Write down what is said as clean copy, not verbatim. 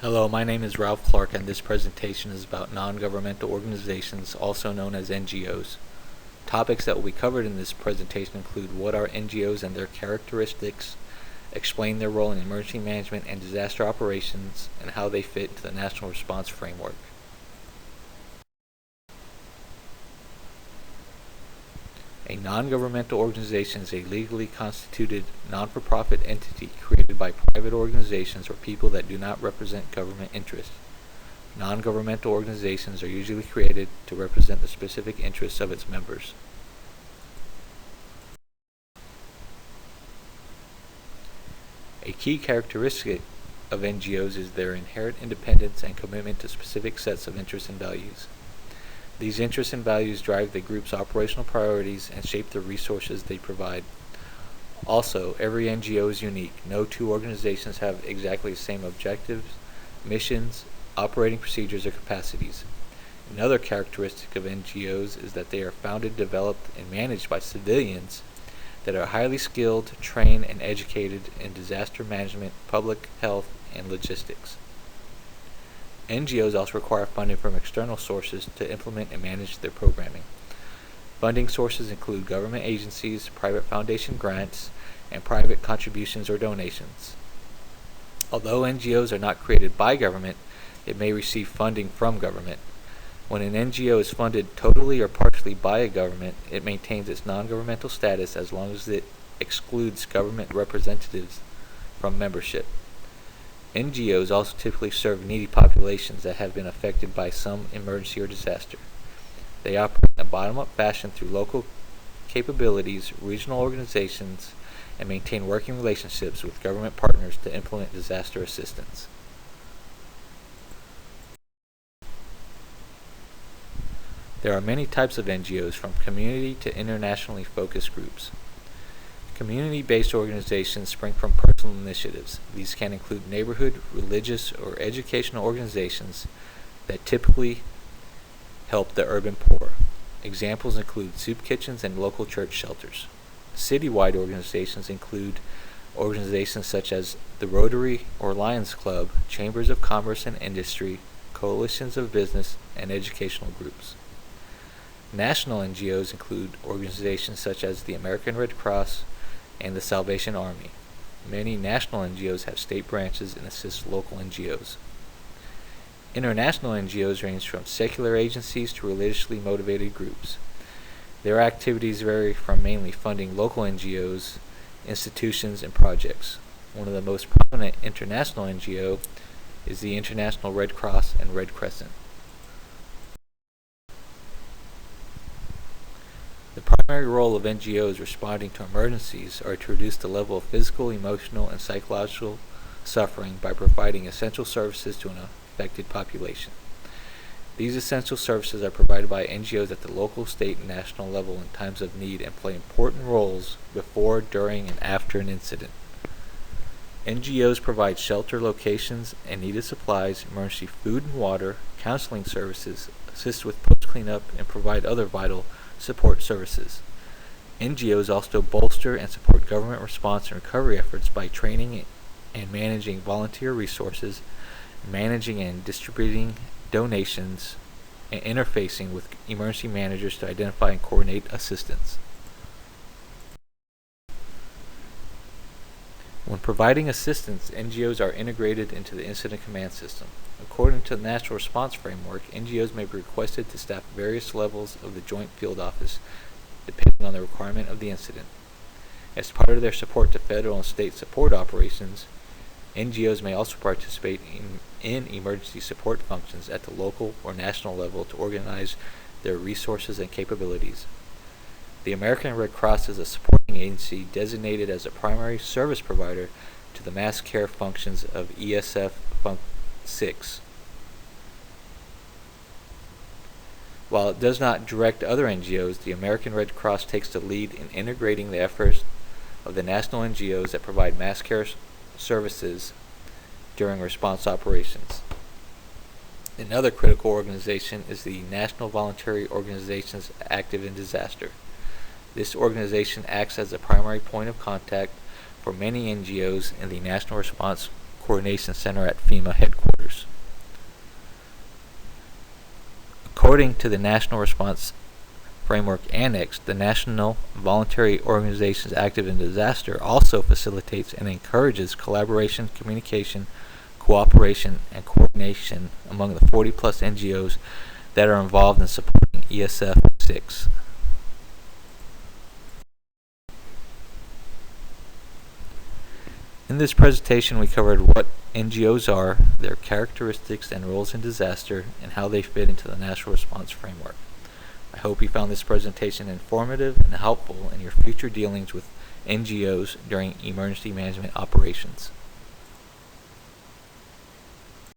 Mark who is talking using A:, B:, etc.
A: Hello, my name is Ralph Clark, and this presentation is about non-governmental organizations, also known as NGOs. Topics that will be covered in this presentation include what are NGOs and their characteristics, explain their role in emergency management and disaster operations, and how they fit into the National Response Framework. A non-governmental organization is a legally constituted non-for-profit entity created by private organizations or people that do not represent government interests. Non-governmental organizations are usually created to represent the specific interests of its members. A key characteristic of NGOs is their inherent independence and commitment to specific sets of interests and values. These interests and values drive the group's operational priorities and shape the resources they provide. Also, every NGO is unique. No two organizations have exactly the same objectives, missions, operating procedures, or capacities. Another characteristic of NGOs is that they are founded, developed, and managed by civilians that are highly skilled, trained, and educated in disaster management, public health, and logistics. NGOs also require funding from external sources to implement and manage their programming. Funding sources include government agencies, private foundation grants, and private contributions or donations. Although NGOs are not created by government, it may receive funding from government. When an NGO is funded totally or partially by a government, it maintains its non-governmental status as long as it excludes government representatives from membership. NGOs also typically serve needy populations that have been affected by some emergency or disaster. They operate in a bottom-up fashion through local capabilities, regional organizations, and maintain working relationships with government partners to implement disaster assistance. There are many types of NGOs, from community to internationally focused groups. Community-based organizations spring from personal initiatives. These can include neighborhood, religious, or educational organizations that typically help the urban poor. Examples include soup kitchens and local church shelters. Citywide organizations include organizations such as the Rotary or Lions Club, chambers of commerce and industry, coalitions of business, and educational groups. National NGOs include organizations such as the American Red Cross and the Salvation Army. Many national NGOs have state branches and assist local NGOs. International NGOs range from secular agencies to religiously motivated groups. Their activities vary from mainly funding local NGOs, institutions, and projects. One of the most prominent international NGO is the International Red Cross and Red Crescent. The primary role of NGOs responding to emergencies are to reduce the level of physical, emotional, and psychological suffering by providing essential services to an affected population. These essential services are provided by NGOs at the local, state, and national level in times of need and play important roles before, during, and after an incident. NGOs provide shelter locations and needed supplies, emergency food and water, counseling services, assist with post-cleanup, and provide other vital support services. NGOs also bolster and support government response and recovery efforts by training and managing volunteer resources, managing and distributing donations, and interfacing with emergency managers to identify and coordinate assistance. When providing assistance, NGOs are integrated into the incident command system. According to the National Response Framework, NGOs may be requested to staff various levels of the Joint Field Office, depending on the requirement of the incident. As part of their support to federal and state support operations, NGOs may also participate in emergency support functions at the local or national level to organize their resources and capabilities. The American Red Cross is a supporting agency designated as a primary service provider to the mass care functions of ESF Func 6. While it does not direct other NGOs, the American Red Cross takes the lead in integrating the efforts of the national NGOs that provide mass care services during response operations. Another critical organization is the National Voluntary Organizations Active in Disaster. This organization acts as a primary point of contact for many NGOs in the National Response Coordination Center at FEMA headquarters. According to the National Response Framework Annex, the National Voluntary Organizations Active in Disaster also facilitates and encourages collaboration, communication, cooperation, and coordination among the 40-plus NGOs that are involved in supporting ESF 6. In this presentation, we covered what NGOs are, their characteristics and roles in disaster, and how they fit into the National Response Framework. I hope you found this presentation informative and helpful in your future dealings with NGOs during emergency management operations.